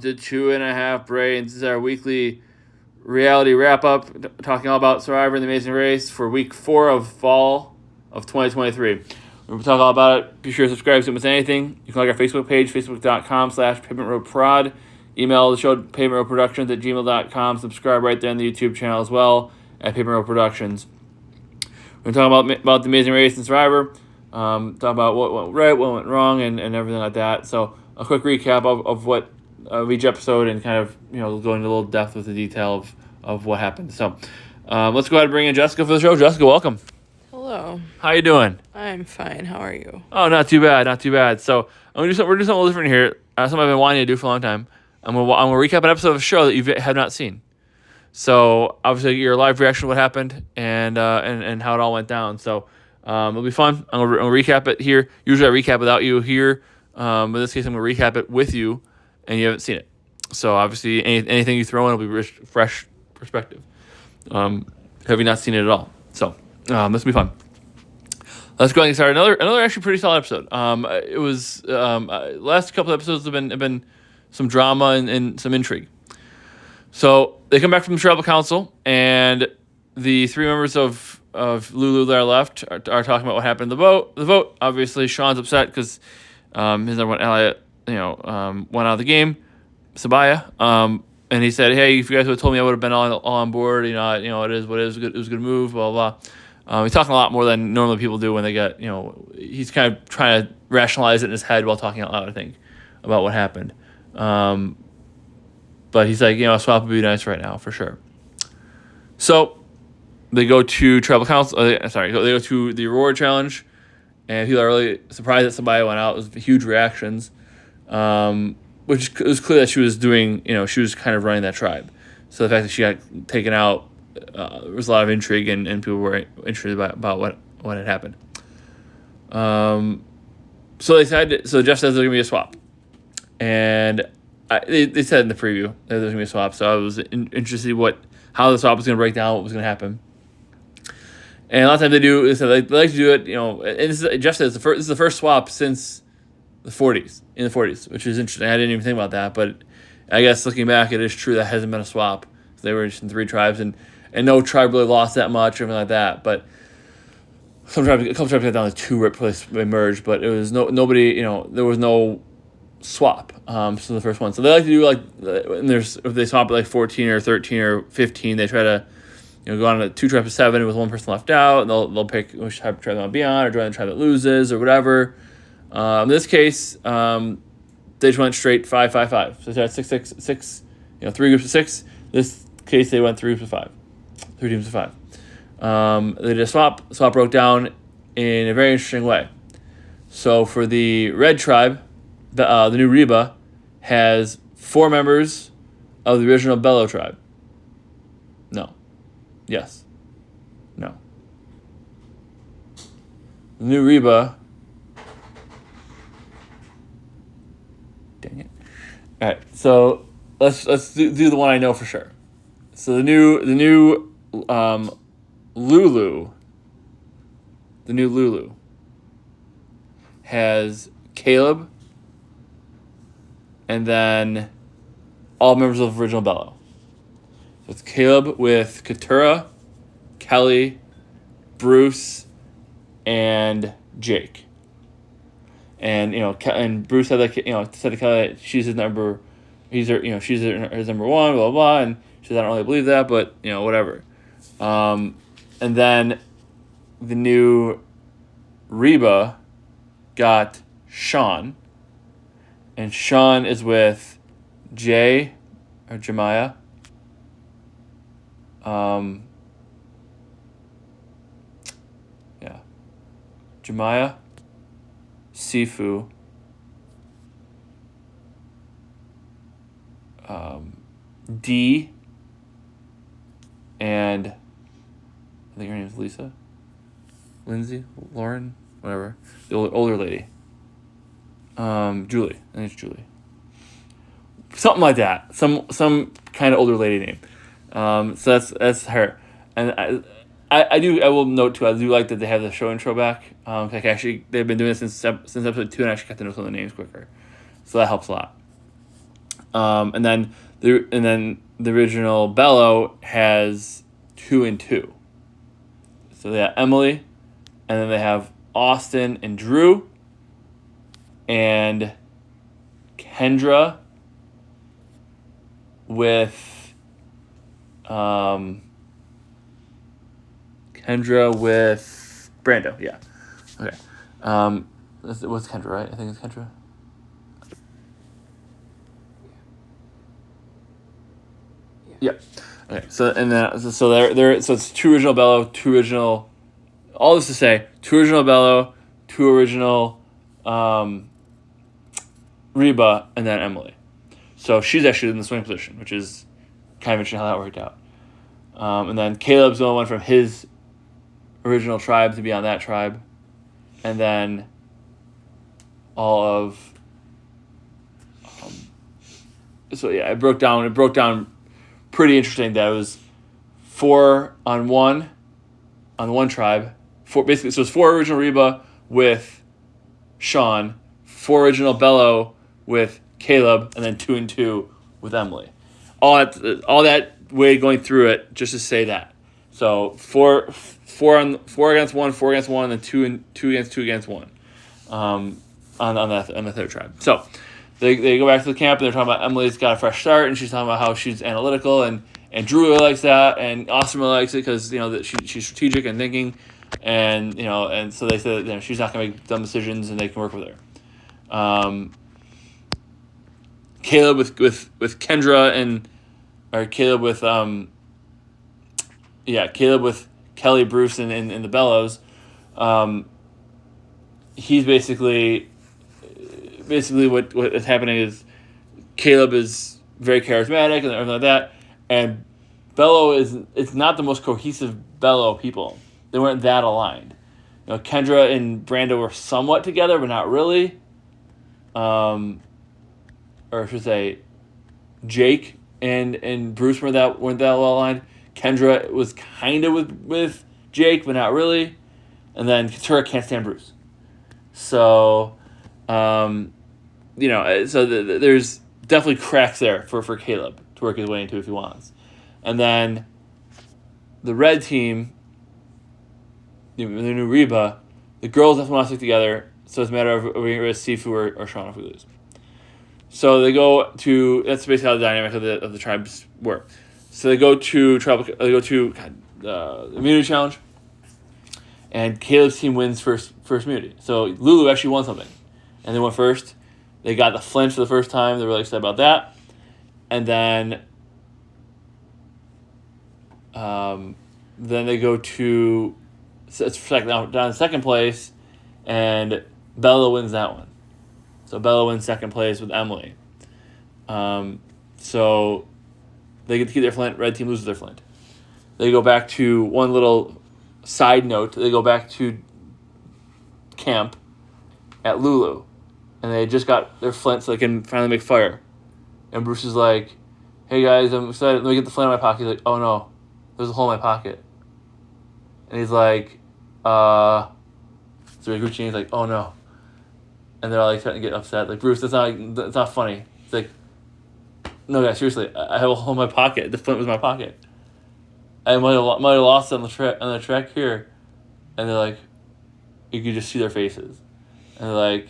to Two and a Half Brains. This is our weekly reality wrap up, talking all about Survivor and the Amazing Race for week 4 of fall of 2023. We'll talk all about it. Be sure to subscribe so you don't miss anything. You can like our Facebook page, facebook.com/pavementroadprod. Email the show, pavementroadproductions@gmail.com. Subscribe right there on the YouTube channel as well at Pavement Road Productions. We're talking about the Amazing Race and Survivor. Talk about what went right, what went wrong, and everything like that. So a quick recap of what of each episode, and kind of go into a little depth with the detail of what happened. So let's go ahead and bring in Jessica for the show. Jessica, welcome. Hello. How you doing? I'm fine. How are you? Oh, not too bad, not too bad. So we're doing something a little different here. Something I've been wanting to do for a long time. I'm gonna recap an episode of a show that you have not seen. So obviously your live reaction to what happened and how it all went down. So it'll be fun. I'm gonna recap it here. Usually I recap without you here. In this case, I'm gonna recap it with you, and you haven't seen it. So obviously anything you throw in will be fresh perspective. Have you not seen it at all? So this will be fun. Let's go ahead and start another actually pretty solid episode. It was last couple of episodes have been some drama and some intrigue. So they come back from the tribal council, and the 3 members of Lulu that are left are talking about what happened in the vote. The vote, obviously, Sean's upset because his number one ally, went out of the game, Sabaya. And he said, "Hey, if you guys would have told me, I would have been all on board. It is what it is. It was a good move. Blah blah blah." He's talking a lot more than normally people do when they get, he's kind of trying to rationalize it in his head while talking out loud, I think, about what happened. But he's like, a swap would be nice right now, for sure. So they go to tribal council. They go to the reward challenge, and people are really surprised that somebody went out. It was huge reactions, which it was clear that she was doing, she was kind of running that tribe. So the fact that she got taken out, there was a lot of intrigue, and people were interested about what had happened. So they decided. So Jeff says there's gonna be a swap, and they said in the preview that there's gonna be a swap. So I was interested to see how the swap was gonna break down, what was gonna happen. And a lot of times they like to do it, and Jeff says this is the first swap since the 40s, which is interesting. I didn't even think about that, but I guess looking back, it is true that hasn't been a swap. They were just in 3 tribes, and no tribe really lost that much or anything like that. But a couple tribes got down to 2 right before they merged, but it was nobody. There was no swap. So the first one. So they like to do if they swap at 14 or 13 or 15, they try to go on to 2 tribes of 7 with 1 person left out, and they'll pick which tribe they want to be on, or join the tribe that loses or whatever. In this case, they just went straight 5-5-5. So they had 6-6-6. 3 groups of 6. This case they went 3 groups of 5. 3 teams of 5. They did a swap. Swap broke down in a very interesting way. So for the red tribe, the new Reba has 4 members of the original Bello tribe. No. Yes. No. The new Reba. Dang it. All right. So let's do the one I know for sure. So the new Lulu. The new Lulu has Caleb, and then all members of original Bello. So it's Caleb with Katurah, Kelly, Bruce, and Jake. And and Bruce said to Kelly that she's his number, she's his number 1, blah blah blah, and she said, "I don't really believe that, but whatever." And then the new Reba got Sean, and Sean is with Jay or Jemiah. Jemiah, Sifu, D, and I think her name is Lisa, Lindsay, Lauren, whatever, the older lady. Julie. I think it's Julie. Something like that. Some kind of older lady name. So that's her. And I will note too, I do like that they have the show intro back. Actually they've been doing this since episode 2, and I actually got to know some of the names quicker. So that helps a lot. And then the original Bello has 2 and 2. So they have Emily, and then they have Austin and Drew, and Kendra with Brando. Yeah. Okay. What's Kendra, right? I think it's Kendra. Yep. Okay. So and then so it's 2 original Bello, 2 original. All this to say, 2 original Bello, 2 original Reba, and then Emily. So she's actually in the swing position, which is kind of interesting how that worked out. And then Caleb's the only one from his original tribe to be on that tribe. And then all of... so yeah, it broke down pretty interesting that it was 4 on one tribe. Basically, so it's 4 original Reba with Sean, 4 original Bello with Caleb, and then 2 and 2 with Emily. All that way going through it just to say that. So 4 against 1, 4 against 1, and then 2 against 1, on the third tribe. So they go back to the camp and they're talking about Emily's got a fresh start, and she's talking about how she's analytical, and Drew really likes that, and Austin really likes it because that she's strategic and thinking, and and so they said that she's not gonna make dumb decisions and they can work with her. Caleb with Kendra Caleb with Kelly, Bruce, and the Bellows. He's basically what is happening is Caleb is very charismatic and everything like that, and Bello it's not the most cohesive Bello people. They weren't that aligned. Kendra and Brando were somewhat together, but not really. Or I should say, Jake and Bruce weren't that well aligned. Kendra was kind of with Jake, but not really. And then Katurah can't stand Bruce. So, there's definitely cracks there for Caleb to work his way into if he wants. And then the red team, the new Reba, the girls definitely want to stick together. So it's a matter of are we going to Sifu or Sean if we lose. So they go to, that's basically how the dynamic of the tribes work. So they go to the immunity challenge, and Caleb's team wins first immunity. So Lulu actually won something, and they went first. They got the Flint for the first time. They're really excited about that. And then they go to, so it's down in second place, and Bella wins that one. So Bella wins second place with Emily. So they get to keep their Flint. Red team loses their Flint. They go back to one little side note. They go back to camp at Lulu, and they just got their Flint so they can finally make fire. And Bruce is like, "Hey guys, I'm excited. Let me get the Flint in my pocket." He's like, "Oh no, there's a hole in my pocket." And he's like, So Gucci is like, "Oh no." And they're all like trying to get upset. Like, Bruce, that's not funny. It's like, no, guys, seriously, I have a hole in my pocket. The Flint was in my pocket. I might have lost it on the track here. And they're like, you could just see their faces. And they're like,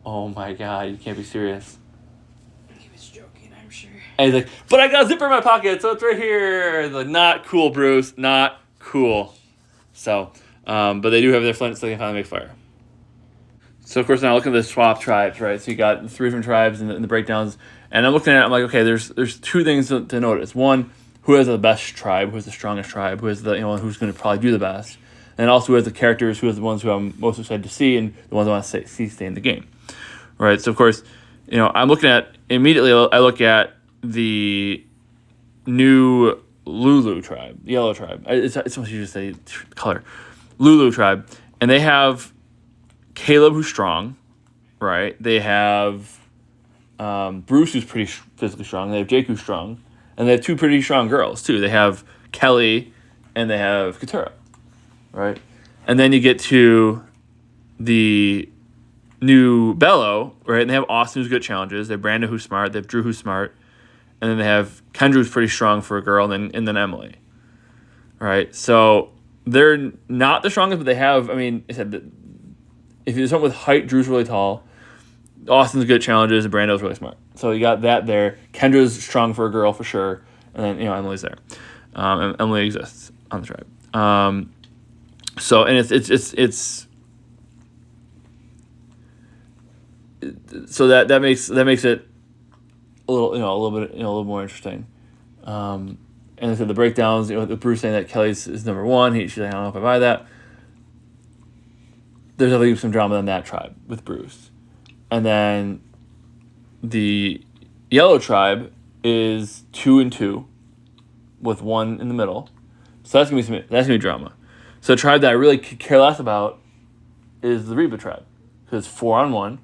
oh my God, you can't be serious. He was joking, I'm sure. And he's like, but I got a zipper in my pocket, so it's right here. And they're like, not cool, Bruce, not cool. So, but they do have their Flint, so they can finally make fire. So, of course, now looking at the swap tribes, right? So you got 3 different tribes and the breakdowns. And I'm looking at it, I'm like, okay, there's 2 things to notice. One, who has the best tribe, who has the strongest tribe, who has the who's going to probably do the best. And also who has the characters, who has the ones who I'm most excited to see and the ones I want to see stay in the game. Right? So, of course, I'm looking at, immediately I look at the new Lulu tribe, the yellow tribe. It's supposed to just say color. Lulu tribe. And they have Caleb, who's strong, right? They have Bruce, who's pretty physically strong. They have Jake, who's strong. And they have 2 pretty strong girls, too. They have Kelly and they have Katurah, right? And then you get to the New Bello, right? And they have Austin who's good at challenges. They have Brandon who's smart. They have Drew who's smart. And then they have Kendra who's pretty strong for a girl, and then Emily. Right? So they're not the strongest, but they have, I mean, I said that if you're something with height, Drew's really tall. Austin's good at challenges, and Brando's really smart. So you got that there. Kendra's strong for a girl for sure. And then, Emily's there. And Emily exists on the tribe. So, and it's so that makes it a little more interesting. And I said the breakdowns, with Bruce saying that Kelly's is number one. She's like, I don't know if I buy that. There's definitely some drama in that tribe with Bruce. And then the Yellow tribe is 2-2 with one in the middle. So that's gonna be drama. So a tribe that I really could care less about is the Reba tribe. Because it's 4-on-1.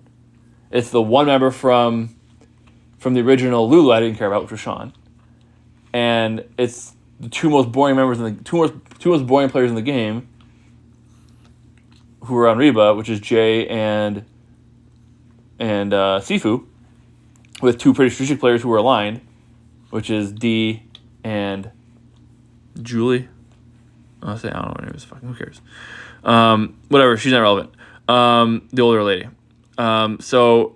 It's the one member from the original Lulu I didn't care about, which was Sean. And it's the two most boring members in the two most boring players in the game who are on Reba, which is Jay and Sifu, with two pretty strategic players who are aligned, which is Dee and Julie. I don't know what her name is. Fucking who cares? Whatever. She's not relevant. The older lady. So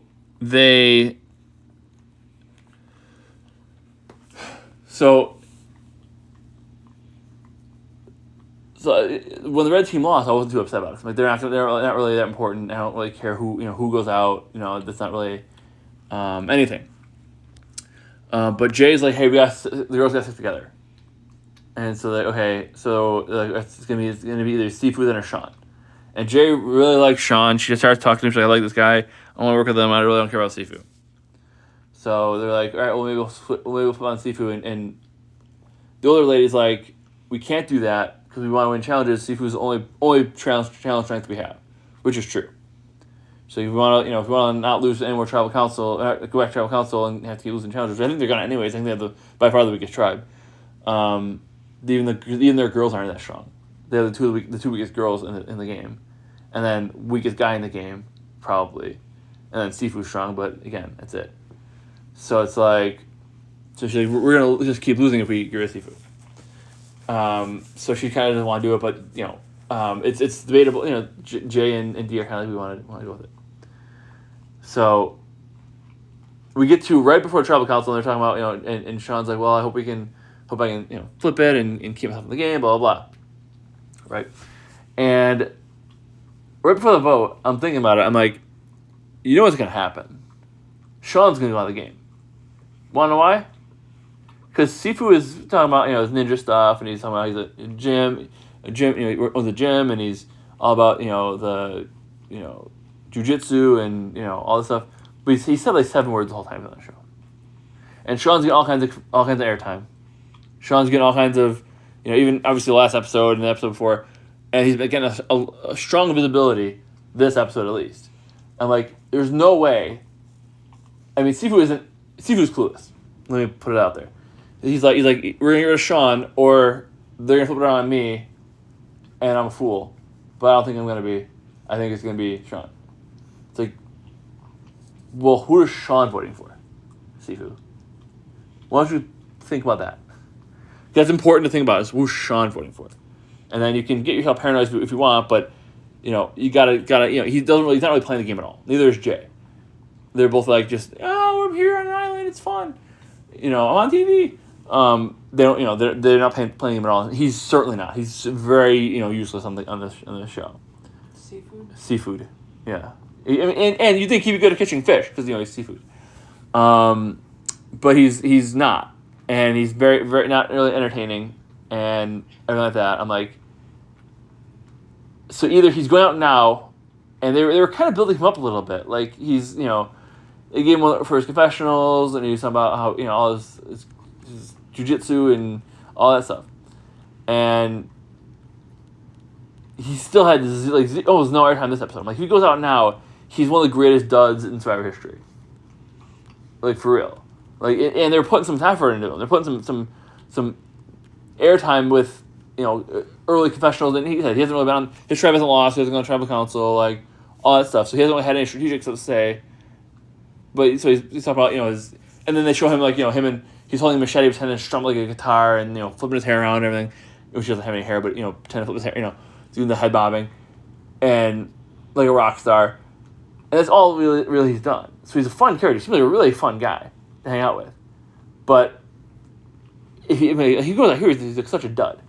when the red team lost, I wasn't too upset about it. Like they're not really that important. I don't really care who goes out. That's not really anything. But Jay's like, hey, the girls got to stick together. And so it's gonna be either Sifu or Sean. And Jay really likes Sean. She just starts talking to him. She's like, I like this guy. I want to work with him. I really don't care about Sifu. So they're like, all right, well maybe we'll put on Sifu. And the older lady's like, we can't do that because we want to win challenges. Sifu's the only challenge strength we have, which is true. So if we want to not lose any more tribal council, go back to tribal council and have to keep losing challenges. I think they're gonna anyways. I think they have by far the weakest tribe. Even their girls aren't that strong. They have the two weakest girls in the game, and then weakest guy in the game probably, and then Sifu's strong, but again that's it. So it's like, she's like, we're gonna just keep losing if we get rid of Sifu. So she kind of doesn't want to do it, but it's debatable. Jay and Dee are kind of like, we want to go with it. So we get to right before tribal council, and they're talking about and Sean's like, well, I hope I can flip it and keep myself in the game, blah blah blah. Right, and right before the vote, I'm thinking about it. I'm like, what's gonna happen? Sean's gonna go out of the game. Wanna know why? Because Sifu is talking about his ninja stuff, and he's talking about he's a gym. He owns a gym, and he's all about the jujitsu and all this stuff. But he said like 7 words the whole time on the show. And Sean's getting all kinds of airtime. Sean's getting all kinds of even obviously the last episode and the episode before, and he's been getting a strong visibility this episode at least. I'm like, there's no way. I mean, Sifu's clueless. Let me put it out there. He's like, we're gonna get rid of Sean, or they're gonna flip it around on me, and I'm a fool. But I don't think I'm gonna be. I think it's gonna be Sean. It's like, well, who is Sean voting for? Sifu. Why don't you think about that? That's important to think about. Is who's Sean voting for? And then you can get yourself paranoid if you want, but you gotta he's not really playing the game at all. Neither is Jay. They're both like just we're here on an island, it's fun. I'm on TV. They don't they're not playing him at all. He's certainly not. He's very useless on this show. Seafood. Yeah. I mean, and you think he'd be good at catching fish because he's seafood. But he's not, and he's very very not really entertaining and everything like that. I'm like, so either he's going out now, and they were kind of building him up a little bit, like he's they gave him for his confessionals, and he was talking about how all his jiu-jitsu and all that stuff, and he still had almost no airtime this episode. I'm like, if he goes out now, he's one of the greatest duds in Survivor history, like for real. Like, and they're putting some effort into him. They're putting some airtime with early confessionals, and he said he hasn't really been on his tribe hasn't lost. He hasn't gone to tribal council, like all that stuff. So he hasn't really had any strategic stuff to say. But so he's talking about and then they show him him and he's holding a machete, pretending to strum like a guitar and flipping his hair around and everything, which he doesn't have any hair, but pretending to flip his hair, doing the head bobbing, and like a rock star, and that's all really he's done. So he's a fun character. He's like a really fun guy to hang out with, but if he goes out here, he's like such a dud.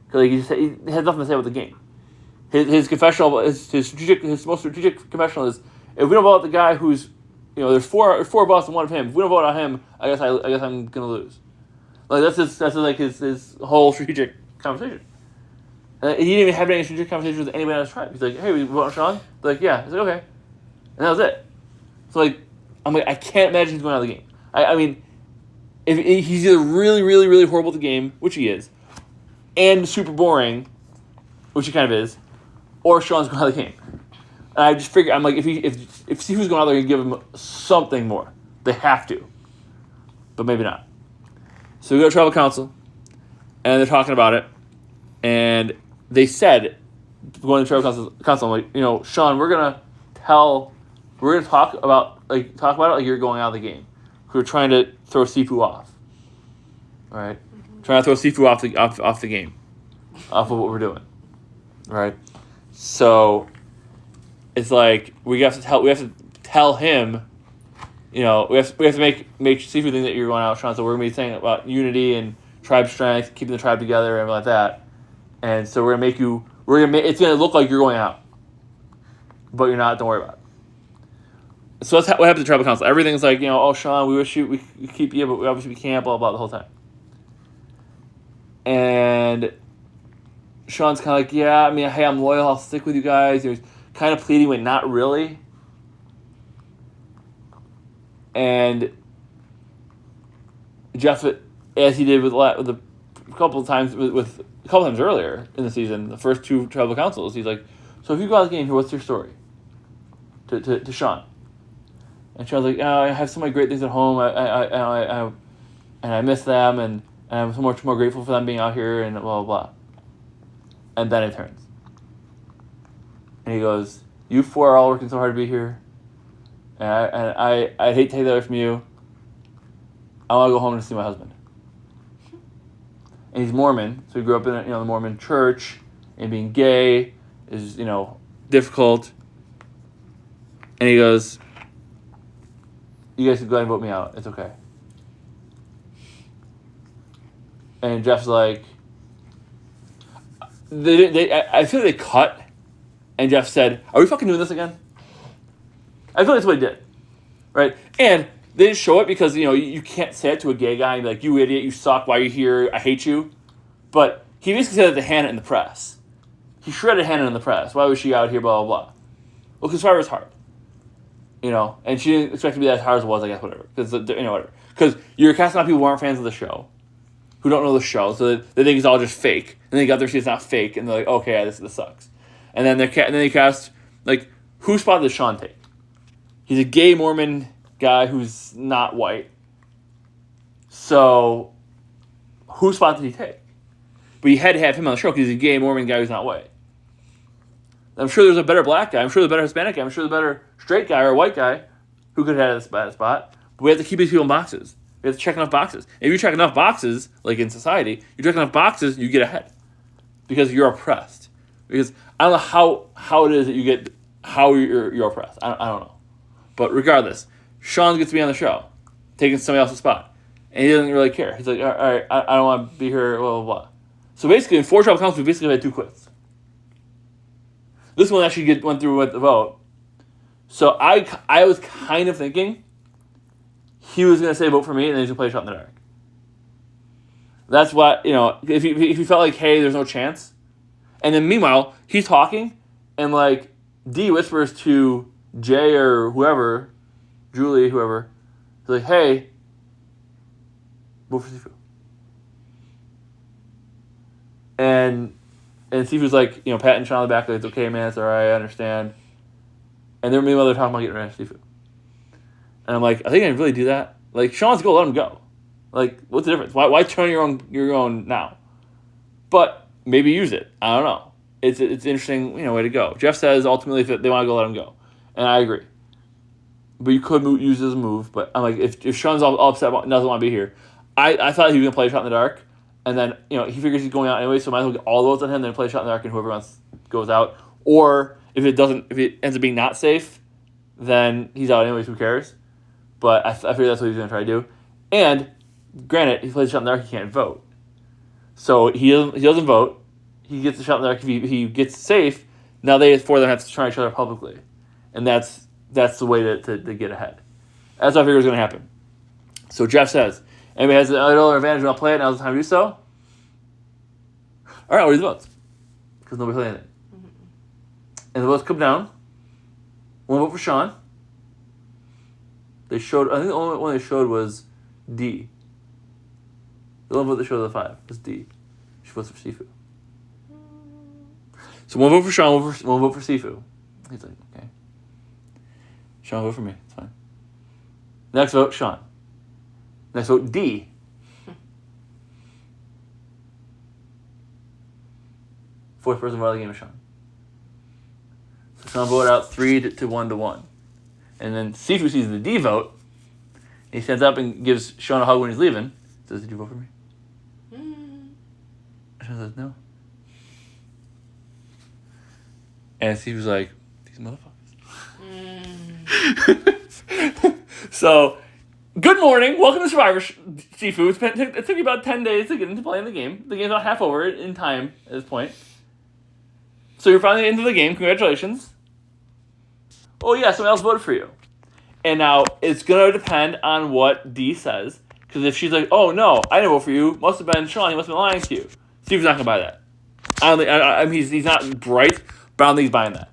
Because he has nothing to say about the game. His confessional, his most strategic confessional is, if we don't vote out the guy who's, there's four of us and one of him. If we don't vote out him, I guess I'm gonna lose. Like that's his whole strategic conversation. And he didn't even have any strategic conversation with anybody on his tribe. He's like, hey, we vote on Sean? They're like, yeah. He's like, okay, and that was it. So I'm like, I can't imagine he's going out of the game. I mean, if he's either really, really, really horrible at the game, which he is, and super boring, which he kind of is, or Sean's going out of the game. And I just figure, I'm like, if Sifu's going out there, you give him something more. They have to. But maybe not. So we go to tribal council, and they're talking about it, and they said, going to tribal council, I'm like, Sean, we're gonna talk about it like you're going out of the game. We're trying to throw Sifu off. All right? Trying to throw Sifu off the game. Off of what we're doing. All right? So it's like we have to tell him, we have to make Sifu think that you're going out, Sean. So we're gonna be saying about unity and tribe strength, keeping the tribe together, and like that. And so we're gonna it's gonna look like you're going out, but you're not. Don't worry about it. So that's what happened to tribal council. Everything's like, oh Sean, we wish we could keep you, but obviously we can't. Blah blah the whole time. And Sean's kind of like, yeah, I mean, hey, I'm loyal. I'll stick with you guys. He's kind of pleading, but not really. And Jeff, as he did with a couple of times earlier in the season, the first two tribal councils, he's like, so if you go out of the game here, what's your story? To Sean. And Sean's like, I have so many great things at home. I miss them, and I'm so much more grateful for them being out here, and blah blah blah. And then it turns. And he goes, you four are all working so hard to be here. And I hate to take that away from you. I want to go home and see my husband. And he's Mormon, so he grew up in the Mormon church, and being gay is difficult. And he goes, you guys can go ahead and vote me out. It's okay. And Jeff's like, I feel like they cut, and Jeff said, are we fucking doing this again? I feel like that's what he did, right? And they didn't show it because, you can't say it to a gay guy and be like, you idiot, you suck, why are you here, I hate you. But he basically said it to Hannah in the press. He shredded Hannah in the press. Why was she out here, blah, blah, blah. Well, because Survivor's hard. And she didn't expect to be as hard as it was, I guess, whatever. Because, whatever. Because you're casting out people who aren't fans of the show, who don't know the show, so they think it's all just fake. And they got their see it's not fake, and they're like, okay, this sucks. And then they cast, who spot did Sean take? He's a gay Mormon guy who's not white. So, whose spot did he take? But you had to have him on the show because he's a gay Mormon guy who's not white. I'm sure there's a better black guy. I'm sure there's a better Hispanic guy. I'm sure there's a better straight guy or a white guy who could have had that spot. But we have to keep these people in boxes. We have to check enough boxes. If you check enough boxes, like in society, you check enough boxes, you get ahead. Because you're oppressed. Because I don't know how it is that you get, how you're oppressed. I don't know. But regardless, Sean gets to be on the show, taking somebody else's spot. And he doesn't really care. He's like, all right, I don't want to be here, blah, blah, blah. So basically, in 4 tribal councils, we basically had 2 quits. This one actually went through with the vote. So I was kind of thinking he was going to say vote for me, and then he's going to play a shot in the dark. That's what, if he felt like, hey, there's no chance. And then meanwhile, he's talking, and D whispers to Jay or whoever, Julie, whoever, he's like, hey, vote for Sifu. And Sifu's like, patting Sean on the back, like, it's okay, man, it's all right, I understand. And then meanwhile, they're talking about getting rid of Sifu. And I'm like, are they going to really do that? Sean's go, let him go. What's the difference? Why turn your own now? But maybe use it. I don't know. It's an interesting way to go. Jeff says ultimately if they want to go, let him go. And I agree. But you could use it as a move. But I'm like, if Sean's all upset, doesn't want to be here, I thought he was going to play a shot in the dark. And then, he figures he's going out anyway, so might as well get all those on him, then play a shot in the dark, and whoever else goes out. Or if it ends up being not safe, then he's out anyways, who cares? But I figure that's what he's going to try to do. And, granted, he plays a shot in the dark, he can't vote. So he doesn't vote. He gets the shot in the dark. If he gets safe, now four of them have to try each other publicly. And that's the way to get ahead. That's what I figure is going to happen. So Jeff says, anybody has an idol or advantage, I'll play it. Now's the time to do so. All right, what are the votes? Because nobody played anything. And the votes come down. One vote for Sean. I think the only one they showed was D. The only vote they showed of the 5 was D. She votes for Sifu. So one vote for Sean, one vote for Sifu. He's like, okay. Sean, vote for me. It's fine. Next vote, Sean. Next vote, D. Fourth person vote of the game is Sean. So Sean voted out 3 to 1 to 1. And then Sifu sees the D vote. He stands up and gives Sean a hug when he's leaving. Says, did you vote for me? Sean says, no. And Sifu's like, these motherfuckers. So, good morning. Welcome to Survivor Sifu. It took you about 10 days to get into playing the game. The game's about half over in time at this point. So you're finally into the game. Congratulations. Oh yeah, someone else voted for you. And now, it's going to depend on what D says. Because if she's like, oh no, I didn't vote for you. Must have been Sean. He must have been lying to you. Sifu's not going to buy that. I mean, he's not bright, but I don't think he's buying that.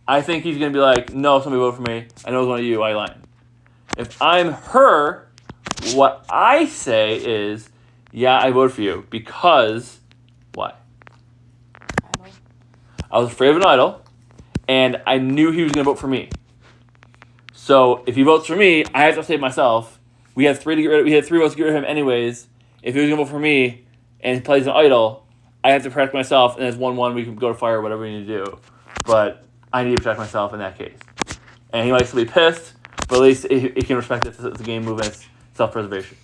I think he's going to be like, no, somebody voted for me. I know it was one of you. Why are you lying? If I'm her, what I say is, yeah, I voted for you. Because, why? Idol. I was afraid of an idol, and I knew he was going to vote for me. So if he votes for me, I have to save myself. We had 3 votes to get rid of him anyways. If he was going to vote for me, and he plays an idol, I have to protect myself, and it's 1-1, we can go to fire, whatever we need to do. But I need to protect myself in that case. And he might still be pissed, but at least he can respect it. It's a game move and it's self-preservation.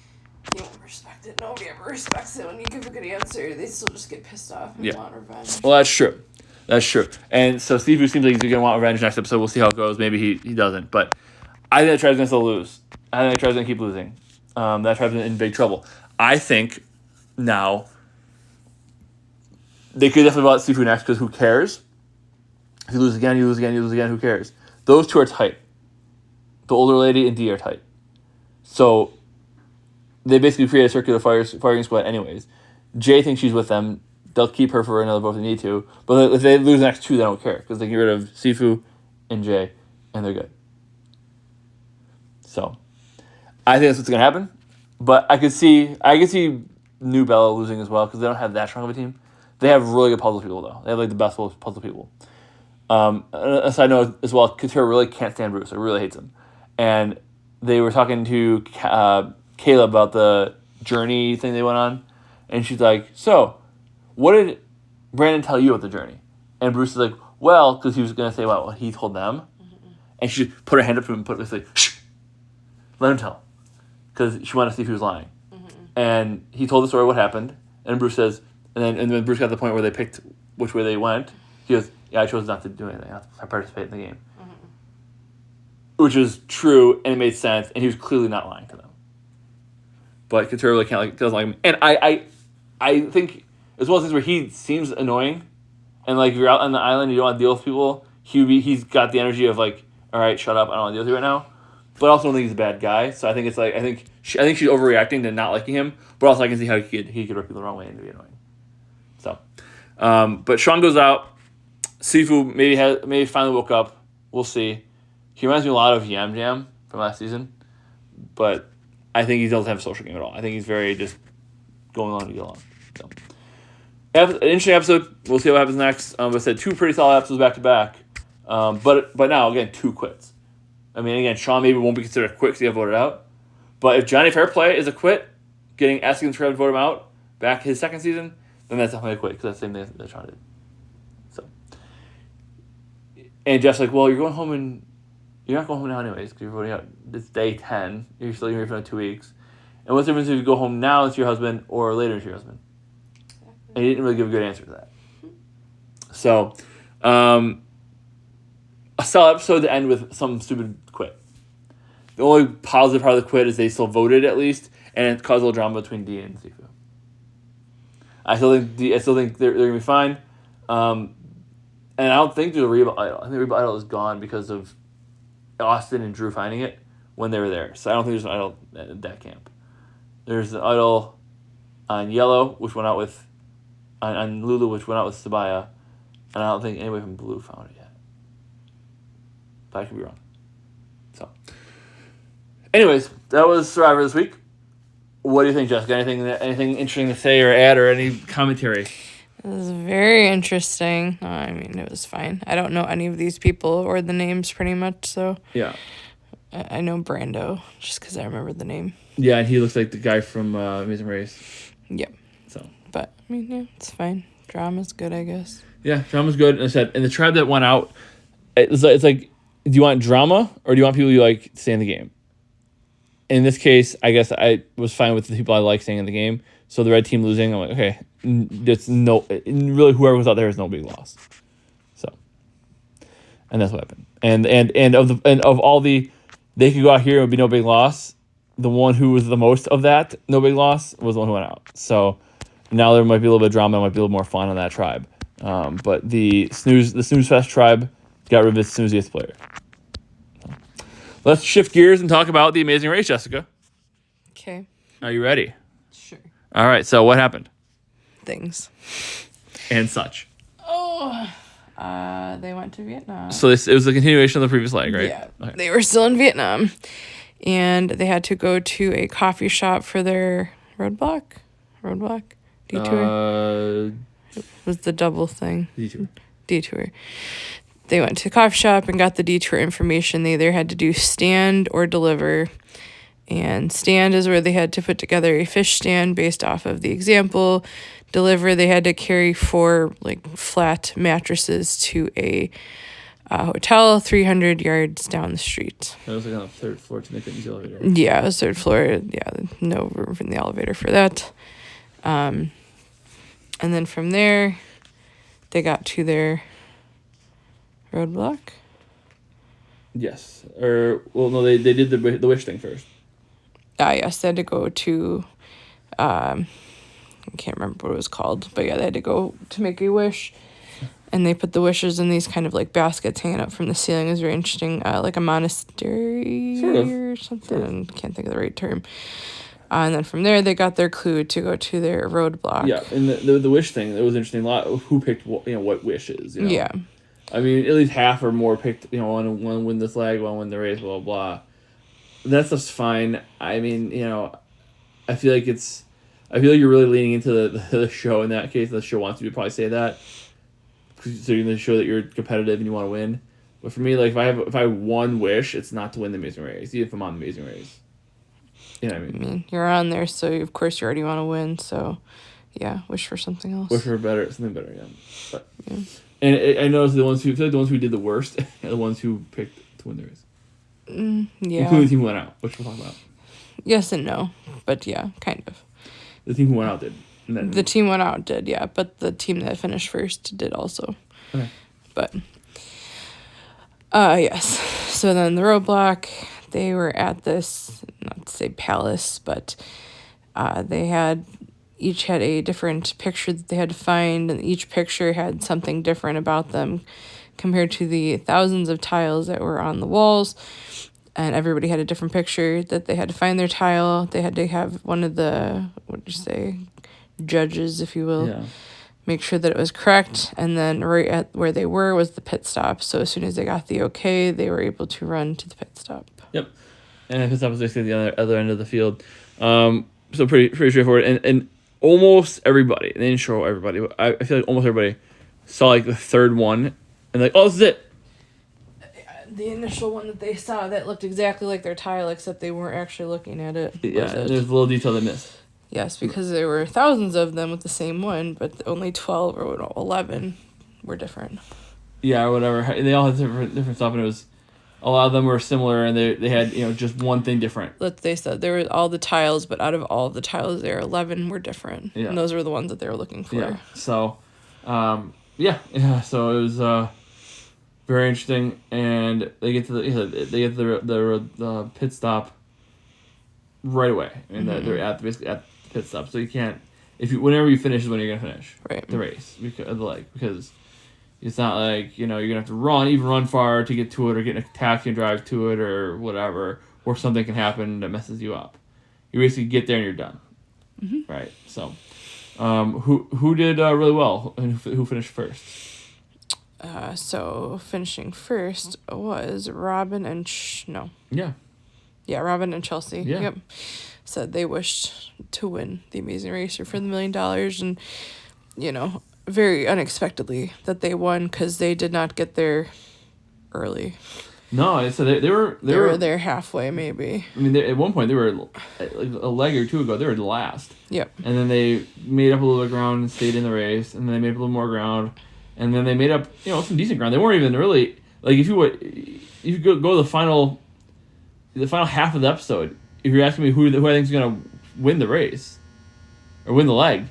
You won't respect it. Nobody ever respects it when you give a good answer. They still just get pissed off and want revenge. Well, that's true. That's true. And so Sifu seems like he's going to want revenge next episode. We'll see how it goes. Maybe he doesn't. But I think that tribe's going to still lose. I think that tribe's going to keep losing. That tribe's in big trouble. I think now they could definitely vote Sifu next because who cares? If you lose again, you lose again, you lose again, who cares? Those two are tight. The older lady and D are tight. So they basically create a circular firing squad anyways. Jay thinks she's with them. They'll keep her for another vote if they need to. But if they lose the next 2, they don't care. Because they get rid of Sifu and Jay, and they're good. So I think that's what's going to happen. But I could see New Bella losing as well because they don't have that strong of a team. They have really good puzzle people, though. They have, like, the best puzzle people. A side note as well, Katura really can't stand Bruce. I really hates him. And they were talking to Kayla about the journey thing they went on. And she's like, so, what did Brandon tell you about the journey? And Bruce is like, well, because he was going to say, well, he told them. Mm-hmm. And she put her hand up to him and put this like, shh, let him tell. Because she wanted to see if he was lying. Mm-hmm. And he told the story what happened. And Bruce says, and then Bruce got to the point where they picked which way they went. He goes, yeah, I chose not to do anything. I participate in the game. Mm-hmm. Which is true, and it made sense, and he was clearly not lying to them. But Katura really doesn't like him. And I think it's one of those things where he seems annoying, and like if you're out on the island, you don't want to deal with people. He's got the energy of like, all right, shut up, I don't want to deal with you right now. But I also don't think he's a bad guy. So I think it's like I think she's overreacting to not liking him. But also I can see how he could rub people the wrong way and be annoying. So, but Sean goes out. Sifu maybe finally woke up. We'll see. He reminds me a lot of Yam Jam from last season, but I think he doesn't have a social game at all. I think he's very just going along to get along. So, an interesting episode. We'll see what happens next. I said 2 pretty solid episodes back to back, but now again 2 quits. I mean, again, Sean maybe won't be considered a quit because he got voted out, but if Johnny Fairplay is a quit, asking the tribe to vote him out back his second season, then that's definitely a quit because that's the same thing that Sean did. So, and Jeff's like, well, you're going home You're not going home now anyways because you're voting out. It's day 10. You're still here for another 2 weeks. And what's the difference if you go home now to your husband or later to your husband? And he didn't really give a good answer to that. So, a solid episode to end with some stupid quit. The only positive part of the quit is they still voted at least, and it caused a little drama between Dee and Sifu. I still think they're gonna be fine. And I don't think there's a Reba Idol. I think Reba Idol is gone because of Austin and Drew finding it when they were there. So I don't think there's an idol at that camp. There's an idol on Yellow, which went out with, on Lulu, which went out with Sabaya, and I don't think anybody from Blue found it yet. But I could be wrong. So, anyways, that was Survivor this week. What do you think, Jessica? Anything interesting to say or add or any commentary? It was very interesting. I mean, it was fine. I don't know any of these people or the names pretty much, so. Yeah. I know Brando, just because I remember the name. Yeah, and he looks like the guy from Amazing Race. Yep. So. But, I mean, yeah, it's fine. Drama's good, I guess. Yeah, drama's good. And I said, and the tribe that went out, it's like, do you want drama or do you want people you like to stay in the game? In this case, I guess I was fine with the people I like staying in the game. So the red team losing, I'm like, okay, really whoever was out there is no big loss. So, and that's what happened. And of all the, they could go out here and it would be no big loss. The one who was the most of that no big loss was the one who went out. So now there might be a little bit of drama, might be a little more fun on that tribe. But the Snooze Fest tribe got rid of its snooziest player. Let's shift gears and talk about the Amazing Race, Jessica. Okay. Are you ready? Sure. All right. So what happened? Things. And such. Oh. They went to Vietnam. So it was a continuation of the previous leg, right? Yeah. Okay. They were still in Vietnam. And they had to go to a coffee shop for their roadblock? Detour? Was the double thing. Detour. They went to the coffee shop and got the detour information. They either had to do stand or deliver. And stand is where they had to put together a fish stand based off of the example. Deliver, they had to carry 4 flat mattresses to a hotel 300 yards down the street. That was on the 3rd floor to make it in the elevator. Yeah, it was 3rd floor. Yeah, no room in the elevator for that. And then from there, they got to their roadblock. Yes. They did the wish thing first. Yes, they had to go to, I can't remember what it was called, but yeah, they had to go to make a wish, and they put the wishes in these kind of baskets hanging up from the ceiling. It was very interesting, like a monastery sort of. or something. Can't think of the right term. And then from there, they got their clue to go to their roadblock. Yeah, and the wish thing, it was interesting. A lot of who picked what wishes. Yeah. I mean, at least half or more picked, one win the flag, one win the race, blah, blah, blah. That stuff's fine. I mean, I feel like you're really leaning into the show in that case. The show wants you to probably say that. So you're going to show that you're competitive and you want to win. But for me, if I have one wish, it's not to win the Amazing Race, even if I'm on the Amazing Race. You know what I mean? You're on there, so of course you already want to win. So, yeah, wish for something else. Wish for something better, yeah. But, yeah. And I noticed the ones who did the worst are the ones who picked to win the race. Yeah. Including the team who went out, which we'll talk about. Yes and no, but yeah, kind of. The team who went out did. The team went out did, yeah, but the team that finished first did also. Okay. But, yes. So then the roadblock, they were at this, not to say palace, but they each had a different picture that they had to find, and each picture had something different about them compared to the thousands of tiles that were on the walls. And everybody had a different picture that they had to find their tile. They had to have one of the, judges, if you will, make sure that it was correct. And then right at where they were was the pit stop. So as soon as they got the okay, they were able to run to the pit stop. Yep. And the pit stop was basically the other end of the field. So pretty straightforward. And almost everybody, they didn't show everybody, but I feel like almost everybody saw the third one and oh, this is it. The initial one that they saw that looked exactly like their tile, except they weren't actually looking at it. Yeah, there's a little detail they missed. Yes, because there were thousands of them with the same one, but only 12 or 11 were different. Yeah, or whatever. They all had different stuff, and it was a lot of them were similar, and they had just one thing different. They said there were all the tiles, but out of all of the tiles there, 11 were different. Yeah. And those were the ones that they were looking for. Yeah. So, so it was very interesting, and they get to the pit stop right away, and they're basically at the pit stop. So you can't whenever you finish is when you're gonna finish the race because it's not like you're gonna have to run far to get to it, or get in a taxi and drive to it, or whatever, or something can happen that messes you up. You basically get there and you're done, right? So, who did really well and who finished first? So finishing first was Robin and Robin and Chelsea. Yeah. Yep. Said they wished to win the Amazing Racer for the $1 million, and very unexpectedly that they won because they did not get there early. No, so they were there halfway maybe. I mean, at one point they were like a leg or two ago. They were last. Yep. And then they made up a little bit of ground and stayed in the race, and then they made up a little more ground, and then they made up some decent ground. They weren't even really like if you go to the final half of the episode. If you're asking me who I think is gonna win the race or win the leg,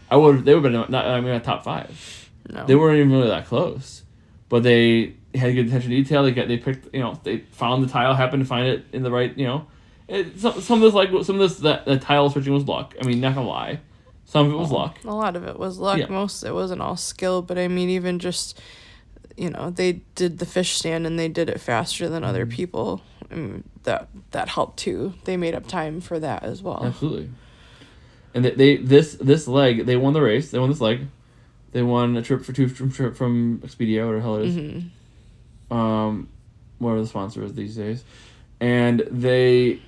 they would have been not top 5. No. They weren't even really that close, but they had good attention to detail. They picked they found the tile, happened to find it in the right some of this that tile switching was luck. I mean, not gonna lie, some of it was luck. A lot of it was luck. Yeah. Most it wasn't all skill, but I mean even just they did the fish stand and they did it faster than other people. I mean, that helped too. They made up time for that as well. Absolutely. And this leg, they won the race. They won this leg. They won a trip from Expedia, whatever the hell it is. Mm-hmm. Whatever the sponsor is these days, and they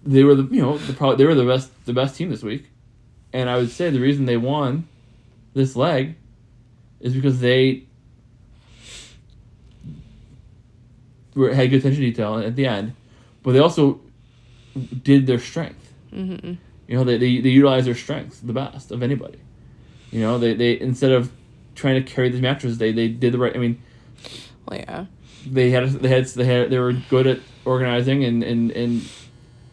were they were the best team this week, and I would say the reason they won this leg is because they had good attention to detail at the end, but they also did their strength. Mm-hmm. They utilized their strength the best of anybody. They instead of trying to carry these mattresses, they did the right. I mean, well, yeah. They were good at organizing and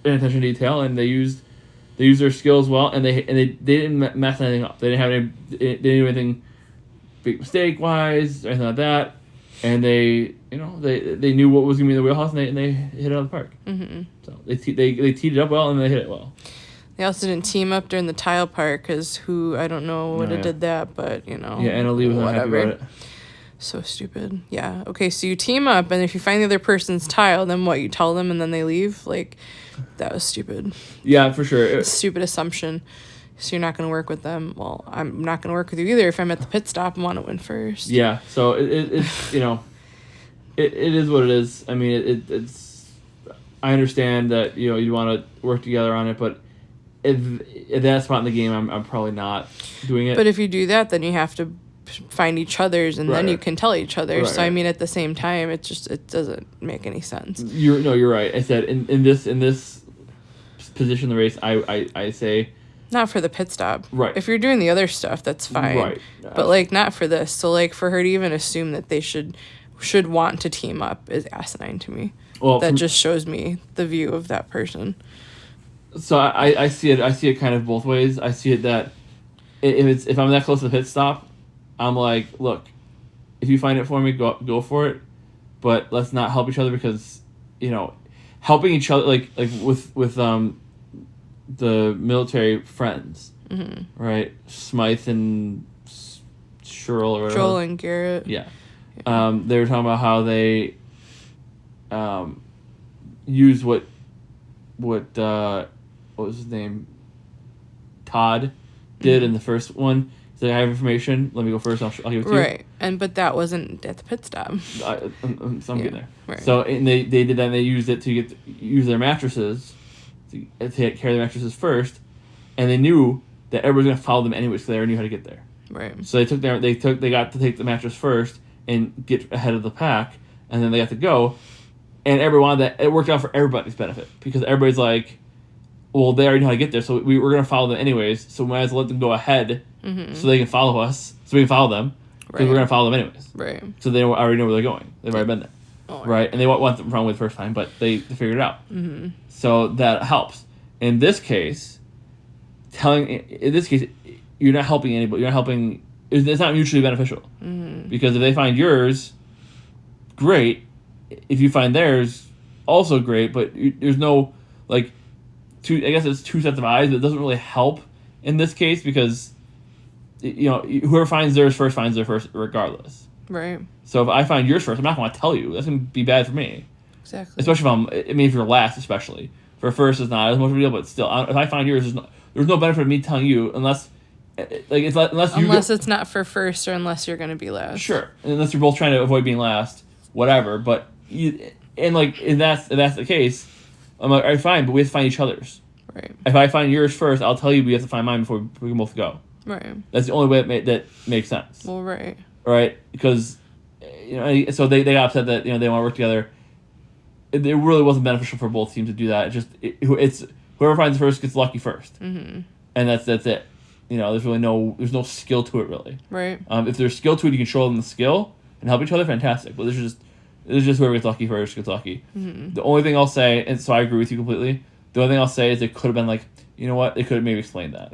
attention to detail, and they used their skills well, and they didn't mess anything up. They didn't do anything big mistake wise or anything like that, and they knew what was gonna be in the wheelhouse, and they hit it out of the park. Mm-hmm. So they teed it up well, and they hit it well. They also didn't team up during the tile part because I don't know would have did that, but Anna Lee was not happy about it. So stupid. Yeah. Okay, so you team up, and if you find the other person's tile, then what? You tell them, and then they leave? Like, that was stupid. Yeah, for sure. Stupid assumption. So you're not going to work with them. Well, I'm not going to work with you either if I'm at the pit stop and want to win first. Yeah, so it's, it is what it is. I mean, it's... I understand that, you want to work together on it, but at that spot in the game, I'm probably not doing it. But if you do that, then you have to find each other's, and then you can tell each other. So I mean, at the same time, it doesn't make any sense. You're right. I said in this position in the race, I say not for the pit stop. Right. If you're doing the other stuff, that's fine. Right. But not for this. So for her to even assume that they should want to team up is asinine to me. Well, that just shows me the view of that person. So I see it. I see it kind of both ways. I see it that if I'm that close to the pit stop, I'm like, look, if you find it for me, go for it, but let's not help each other because, helping each other like with the military friends, right? Smythe and Shirl or whatever. Joel and Garrett. Yeah. They were talking about how they used what was his name? Todd did in the first one. He's like, I have information. Let me go first. I'll give it to you. Right, but that wasn't at the pit stop. I'm getting there. Right. So and they did that. And they used it to use their mattresses to carry the mattresses first, and they knew that everybody was gonna follow them anyways, so they already knew how to get there. Right. So they got to take the mattress first and get ahead of the pack, and then they got to go, and everyone that it worked out for everybody's benefit because everybody's like, well, they already know how to get there, so we're gonna follow them anyways. So we might as well let them go ahead, so they can follow us, so we can follow them. because we're gonna follow them anyways. Right. So they already know where they're going. They've already been there. Oh, right? And they went the wrong way the first time, but they figured it out. Mm-hmm. So that helps. In this case, you're not helping anybody. You're not helping. It's not mutually beneficial. Mm-hmm. Because if they find yours, great. If you find theirs, also great. But there's no I guess it's two sets of eyes, but it doesn't really help in this case because, whoever finds theirs first finds theirs first regardless. Right. So if I find yours first, I'm not going to tell you. That's going to be bad for me. Exactly. Especially if you're last, especially. For first, it's not as much of a deal, but still, if I find yours, there's no benefit of me telling you unless it's not for first or unless you're going to be last. Sure. Unless you're both trying to avoid being last, whatever. But if that's the case, I'm like, all right, fine, but we have to find each other's. Right. If I find yours first, I'll tell you we have to find mine before we can both go. Right. That's the only way that makes sense. Well, right. Right? Because, so they got upset that, they want to work together. It really wasn't beneficial for both teams to do that. It's whoever finds first gets lucky first. Mm-hmm. And that's it. There's really there's no skill to it, really. Right. If there's skill to it, you can show them the skill and help each other, fantastic. But this is just whoever gets lucky first gets lucky. Mm-hmm. The only thing I'll say, and so I agree with you completely, the only thing I'll say is it could have been you know what, they could have maybe explained that.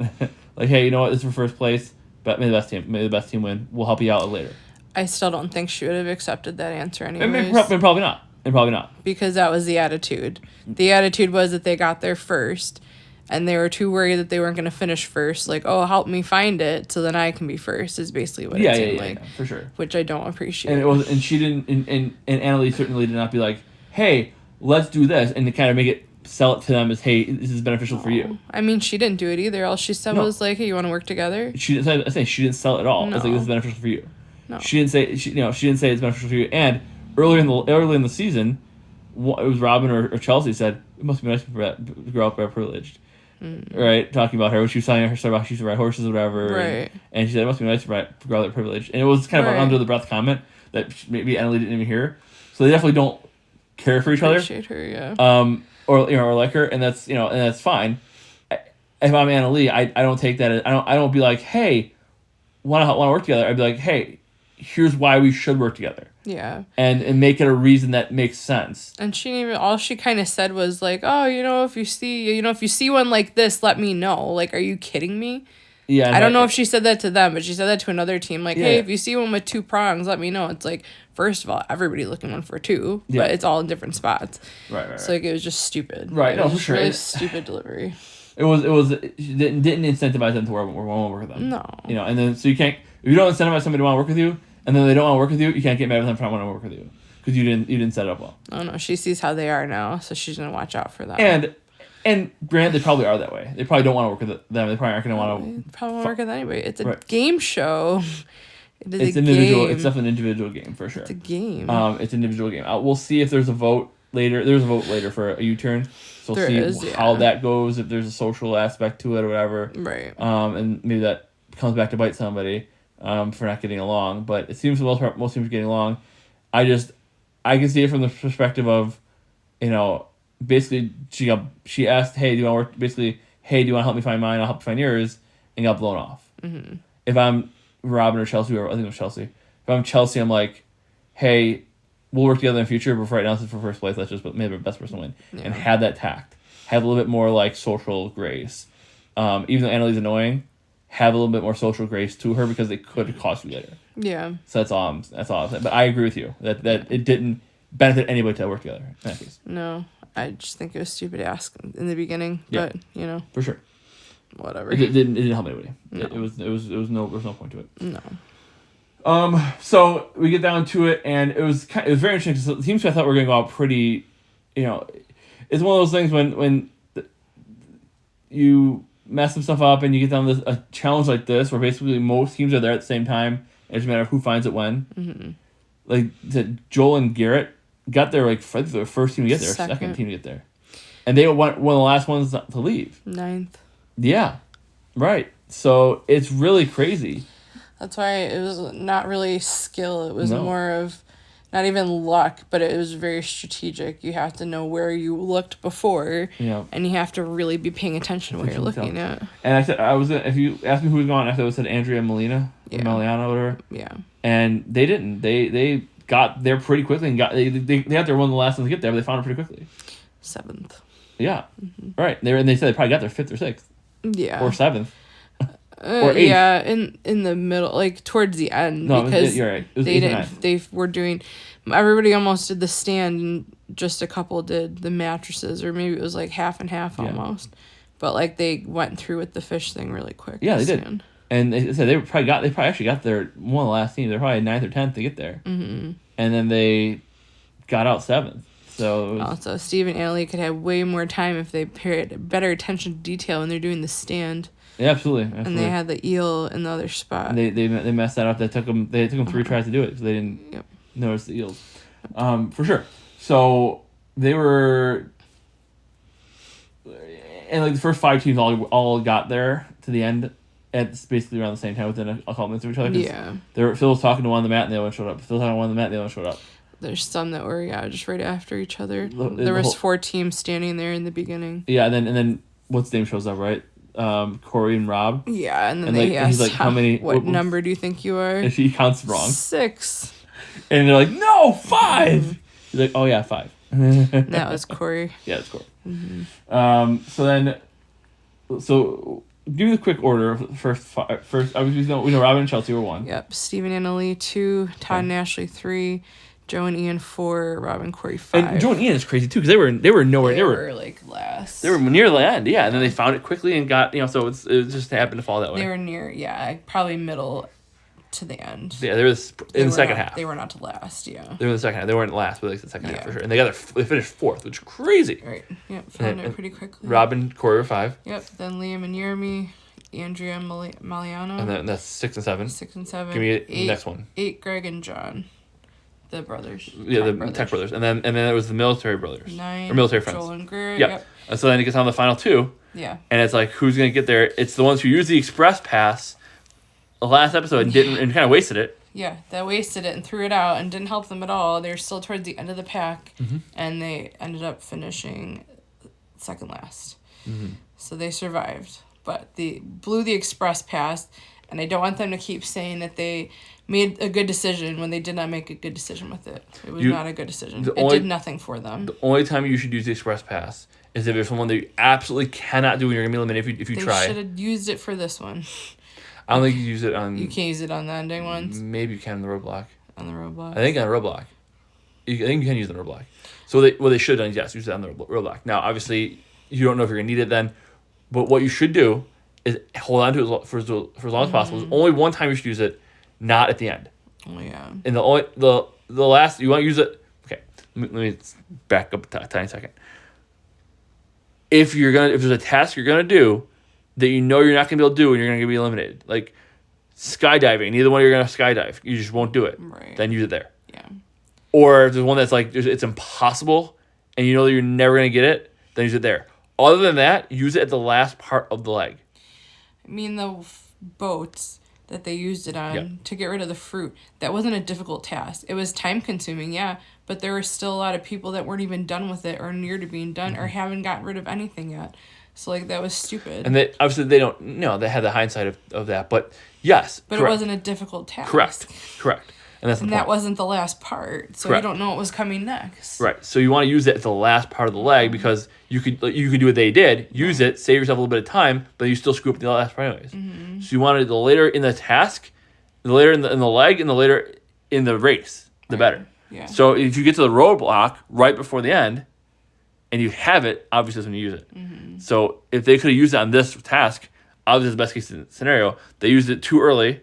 Hey, you know what, this is for first place, but may the best team win. We'll help you out later. I still don't think she would have accepted that answer anyways. Probably not. Because that was the attitude. The attitude was that they got there first, and they were too worried that they weren't going to finish first. Help me find it, so then I can be first. Is basically what it seemed like. Yeah, for sure. Which I don't appreciate. And she didn't. And Annalise certainly did not be like, "Hey, let's do this," and to kind of sell it to them as, "Hey, this is beneficial for you." I mean, she didn't do it either. All she said was "Hey, you want to work together?" She didn't say she didn't sell it at all. No. It's this is beneficial for you. No. She didn't say she didn't say it's beneficial for you. And early in the season, it was Robin or Chelsea said it must be nice to grow up privileged. Right, talking about her when she was telling her story about she used to ride horses or whatever, right? And she said it must be nice to grow up privileged, and it was kind of an under the breath comment that maybe Emily didn't even hear. So they definitely don't care for each other. Appreciate her, yeah. Or like her, and that's fine. If I'm Anna Lee, I don't take that. I don't be like, hey, want to work together. I'd be like, hey, here's why we should work together. Yeah. And make it a reason that makes sense. And all she kind of said was if you see one like this, let me know. Are you kidding me? Yeah. I don't know if she said that to them, but she said that to another team. Hey, if you see one with 2 prongs, let me know. It's first of all, everybody looking one for 2, but it's all in different spots. Right. So it was just stupid. Right. No, for sure. Really stupid delivery. It didn't incentivize them to want to work with them. No. And then so you can't, if you don't incentivize somebody to want to work with you, and then they don't want to work with you can't get mad at them for not wanting to work with you because you didn't set it up well. Oh no, she sees how they are now, so she's gonna watch out for that. And granted, they probably are that way. They probably don't want to work with them. They probably aren't going to want to. Probably won't work with anybody. It's a game show. It's individual. It's definitely an individual game for sure. It's a game. It's an individual game. We'll see if there's a vote later. There's a vote later for a U-turn. So we'll see how that goes. If there's a social aspect to it or whatever. Right. And maybe that comes back to bite somebody. For not getting along, but it seems most teams are getting along. I can see it from the perspective of, basically she asked, hey, do you want to work? Basically, hey, do you want to help me find mine? I'll help you find yours, and got blown off. Mm-hmm. If I'm Robin or Chelsea, or I think it was Chelsea. If I'm Chelsea, I'm like, hey, we'll work together in the future, but for right now, it's for first place. Let's just maybe the best person win, and have that tact, have a little bit more social grace. Even though Annalie's annoying, have a little bit more social grace to her because it could cost you later. Yeah. So that's all I'm saying. But I agree with you that it didn't benefit anybody to work together in that case. No, I just think it was stupid to ask in the beginning. Yeah. But for sure. Whatever. It didn't help anybody. No. There was no point to it. No. So we get down to it, and it was very interesting because the teams I thought were going to go out pretty, it's one of those things when you mess some stuff up and you get down a challenge like this where basically most teams are there at the same time. It doesn't matter who finds it when. Mm-hmm. Joel and Garrett got there the first team to get there, second team to get there, and they were one of the last ones to leave. 9th. Yeah, right. So it's really crazy. That's why it was not really skill. It was more of not even luck, but it was very strategic. You have to know where you looked before, and you have to really be paying attention to what you're looking at. And I said if you asked me who was gone, I said I said Andrea Molina, Meliana, whatever. Yeah. And they didn't. They got there pretty quickly and they had their one of the last ones to get there, but they found it pretty quickly. 7th. Yeah. Right. They said they probably got there 5th or 6th. Yeah. Or 7th. Or 8th. Yeah, in the middle, like towards the end, because you're right. It was they were doing. Everybody almost did the stand, and just a couple did the mattresses, or maybe it was like half and half almost. But like they went through with the fish thing really quick. Yeah, they did. And they said they probably actually got there one of the last teams. They're probably 9th or 10th to get there. Mm-hmm. And then they got out 7th. So also Steve and Annalie could have way more time if they paid better attention to detail when they're doing the stand. Yeah, absolutely. And they had the eel in the other spot. And they messed that up. They took them 3 tries to do it, so they didn't notice the eels. For sure. So they were, and like the first 5 teams all got there to the end at basically around the same time within a couple minutes of each other. Yeah. Phil was talking to one on the mat and the other one showed up. Phil was talking to one on the mat and the other one showed up. There's some that were just right after each other. There was 4 teams standing there in the beginning. Yeah, and then what's name shows up, right? Corey and Rob. Yeah, and then they asked, he's like, how many? What number do you think you are? And he counts wrong. 6. And they're like, no, 5. Mm-hmm. He's like, oh yeah, 5. That was Corey. Yeah, it's Corey. Mm-hmm. So give me the quick order. First, we know Robin and Chelsea were 1. Yep, Steve and Annalie 2, Todd and Ashley 3. Joe and Ian 4, Rob and Corey 5. And Joe and Ian is crazy too because they were nowhere. They were like last. They were near the end, yeah. And then they found it quickly and got so it just happened to fall that way. They were near, probably middle to the end. Yeah, they were in the second half. They were not to last, yeah. They were in the second half. They weren't last, but like the second half for sure. And they finished 4th, which is crazy. Right. Yep. Found it pretty quickly. Rob and Corey were 5. Yep. Then Liam and Jeremy, Andrea and Maliano. And then that's 6 and 7. 6 and 7. Give me the next one. 8, Greg and John. The brothers. Yeah, Tech brothers. And then it was the military brothers. 9. Or military friends. Joel and Greg. Yep. And so then it gets on the final 2. Yeah. And it's like, who's going to get there? It's the ones who used the express pass the last episode and kind of wasted it. Yeah, they wasted it and threw it out and didn't help them at all. They're still towards the end of the pack, and they ended up finishing second last. Mm-hmm. So they survived. But they blew the express pass, and I don't want them to keep saying that they made a good decision when they did not make a good decision with it. It was not a good decision. It did nothing for them. The only time you should use the express pass is if there's someone that you absolutely cannot do when you're going to be eliminated if you try. They should have used it for this one. I don't think you use it on... You can't use it on the ending ones? Maybe you can on the roadblock. On the roadblock? I think on the roadblock. I think you can use it on the roadblock. So they should have done, yes, use it on the roadblock. Now, obviously, you don't know if you're going to need it then, but what you should do is hold on to it for as long as possible. There's only one time you should use it, not at the end. Oh, yeah. And the last... You want to use it... Okay, let me back up a tiny second. If there's a task you're going to do that you know you're not going to be able to do and you're going to be eliminated. Like skydiving. Neither one you're going to skydive. You just won't do it. Right. Then use it there. Yeah. Or if there's one that's like, it's impossible and you know that you're never going to get it, then use it there. Other than that, use it at the last part of the leg. I mean, the boats that they used it on to get rid of the fruit, that wasn't a difficult task. It was time consuming, yeah, but there were still a lot of people that weren't even done with it or near to being done or haven't gotten rid of anything yet. So, like, that was stupid. And obviously they don't know. They had the hindsight of that. But, yes. But correct. It wasn't a difficult task. Correct. And that's the point. That wasn't the last part. So, you don't know what was coming next. Right. So, you want to use it at the last part of the leg because you could do what they did. Use it, save yourself a little bit of time, but you still screw up the last part anyways. Mm-hmm. So, you wanted the later in the task, the later in the leg, and the later in the race, the better. Yeah. So, if you get to the roadblock right before the end, and you have it, obviously that's when you use it. Mm-hmm. So if they could have used it on this task, obviously the best case scenario, they used it too early,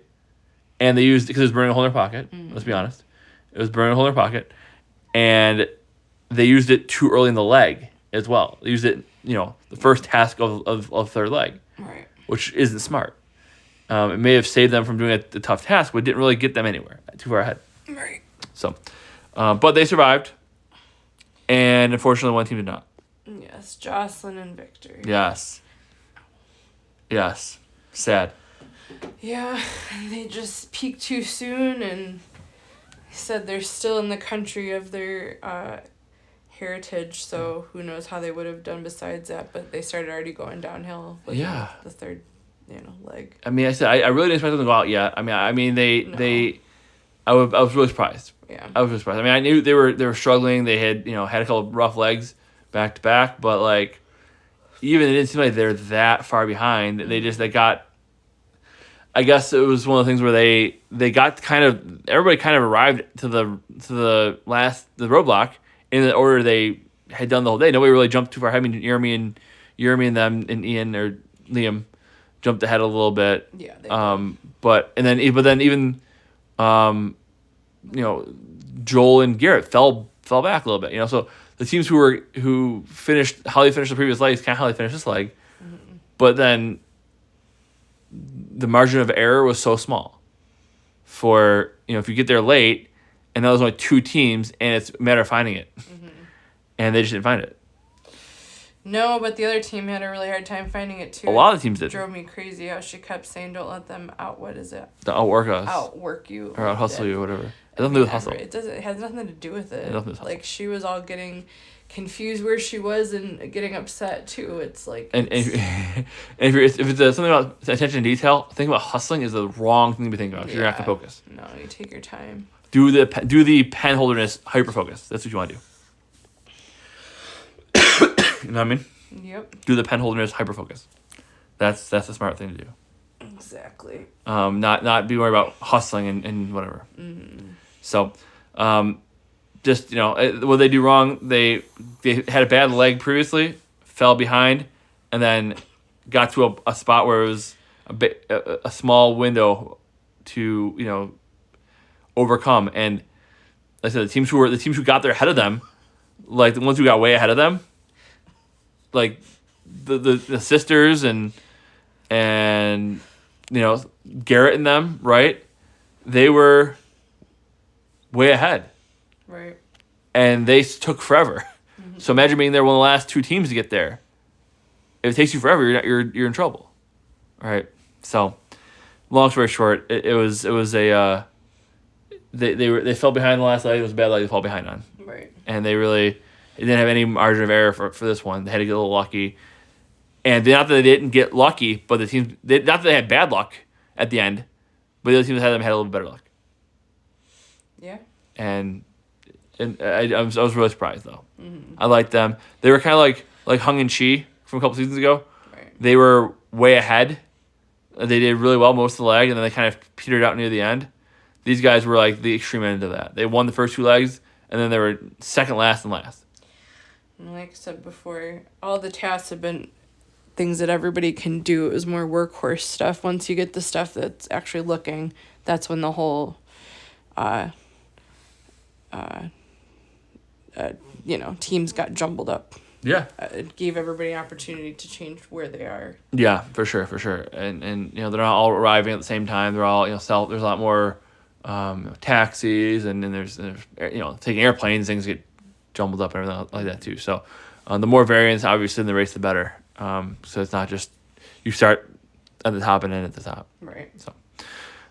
and they used it because it was burning a hole in their pocket. Mm-hmm. Let's be honest. It was burning a hole in their pocket, and they used it too early in the leg as well. They used it, the first task of third leg, right? Which isn't smart. It may have saved them from doing the tough task, but it didn't really get them anywhere, too far ahead. Right. So, but they survived. And unfortunately, one team did not. Yes, Jocelyn and Victor. Yes. Sad. Yeah, they just peaked too soon, and He said they're still in the country of their heritage, so who knows how they would have done besides that, but they started already going downhill with the third, leg. I mean, I said I really didn't expect them to go out yet. I mean I was really surprised. Yeah. I was really surprised. I mean, I knew they were struggling. They had had a couple of rough legs back to back, but like even it didn't seem like they're that far behind. They got. I guess it was one of the things where they got everybody kind of arrived to the roadblock in the order they had done the whole day. Nobody really jumped too far ahead. I mean, Jeremy and them and Ian or Liam jumped ahead a little bit. Yeah. But then even Joel and Garrett fell back a little bit. So the teams who finished how they finished the previous legs, kind of how they finished this leg, but then the margin of error was so small. For if you get there late, and there's only two teams, and it's a matter of finding it, and they just didn't find it. No, but the other team had a really hard time finding it too. A lot of teams did. It drove me crazy how she kept saying, "Don't let them what is it? Outwork us. Outwork you. Or out hustle you, or whatever. It doesn't do with hustle. It has nothing to do with it. It like she was all getting confused where she was and getting upset too. It's like and if it's something about attention to detail, think about hustling is the wrong thing to be thinking about. You're not gonna focus. No, you take your time. Do the pen holderness hyper focus. That's what you want to do. You know what I mean? Yep. Do the pen holderness hyper focus. That's the smart thing to do. Exactly. Not be worried about hustling and whatever. Mm-hmm. So, just what they do wrong. They had a bad leg previously, fell behind, and then got to a spot where it was a small window to overcome. And like I said, the teams who got there ahead of them, like the ones who got way ahead of them, like the sisters and Garrett and them, right? They were way ahead. Right. And they took forever. Mm-hmm. So imagine being there one of the last two teams to get there. If it takes you forever, you're in trouble. All right. So, long story short, it was a they fell behind the last leg. It was a bad leg to fall behind on. Right. And they didn't have any margin of error for this one. They had to get a little lucky. And not that they didn't get lucky, but the teams not that they had bad luck at the end, but the other teams had a little better luck. Yeah. And I was really surprised though. Mm-hmm. I liked them. They were kind of like Hung and Chi from a couple seasons ago. Right. They were way ahead. They did really well most of the leg, and then they kind of petered out near the end. These guys were like the extreme end of that. They won the first two legs, and then they were second last and last. And like I said before, all the tasks have been things that everybody can do. It was more workhorse stuff. Once you get the stuff that's actually looking, that's when the whole teams got jumbled up. Yeah. It gave everybody an opportunity to change where they are. Yeah, for sure. And they're not all arriving at the same time. They're all there's a lot more taxis and there's taking airplanes, things get jumbled up and everything like that too. So the more variance obviously in the race the better. So it's not just you start at the top and end at the top. Right. So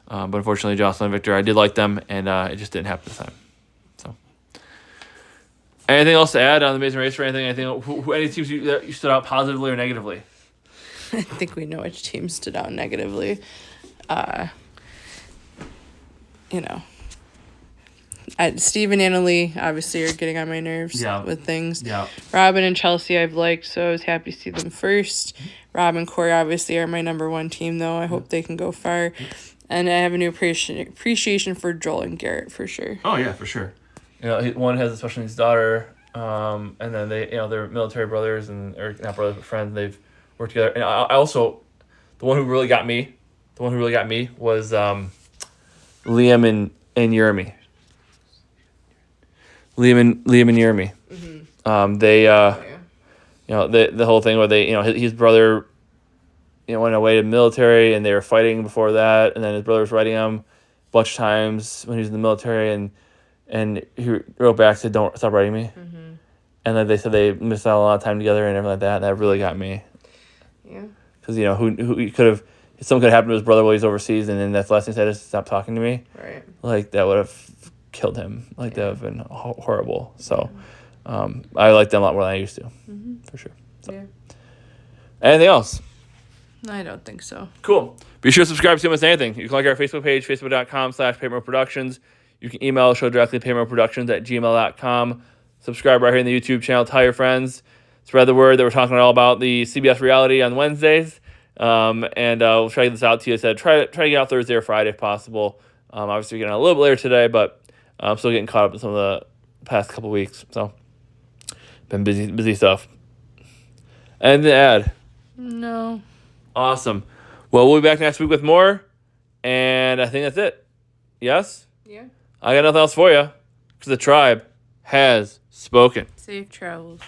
but unfortunately Jocelyn and Victor, I did like them, and it just didn't happen this time. So anything else to add on the Amazing Race or anything? Any teams you stood out positively or negatively? I think we know which team stood out negatively. Steve and Annalie obviously are getting on my nerves with things. Yeah. Robin and Chelsea I've liked, so I was happy to see them first. Rob and Corey obviously are my number one team, though. I hope they can go far. And I have a new appreciation for Joel and Garrett for sure. Oh yeah, for sure. One has a special needs daughter, and then they're military brothers or not brothers but friends. They've worked together. And I also, the one who really got me was Liam and Jeremy. Liam and Jeremy. Mm-hmm. The whole thing where his brother, went away to the military and they were fighting before that, and then his brother was writing him a bunch of times when he was in the military, and he wrote back, said, "Don't stop writing me." Mm-hmm. And then they said they missed out a lot of time together and everything like that, and that really got me. Yeah. Because who could have, if something could happen to his brother while he's overseas, and then that's the last thing he said is stop talking to me. Right. Like that would have killed him. Like that would have been horrible. So I like them a lot more than I used to, for sure. So. Yeah. Anything else? I don't think so. Cool. Be sure to subscribe to Miss Anything. You can like our Facebook page, facebook.com/PayMoreProductions. You can email the show directly, paymoreproductions@gmail.com. Subscribe right here in the YouTube channel. Tell your friends. Spread the word that we're talking all about the CBS reality on Wednesdays. And we'll try to get this out to you. I said try to get out Thursday or Friday if possible. Obviously, we're getting a little bit later today, but I'm still getting caught up in some of the past couple weeks. So, been busy stuff. And the ad. No. Awesome. Well, we'll be back next week with more. And I think that's it. Yes? Yeah. I got nothing else for you. Because the tribe has spoken. Safe travels.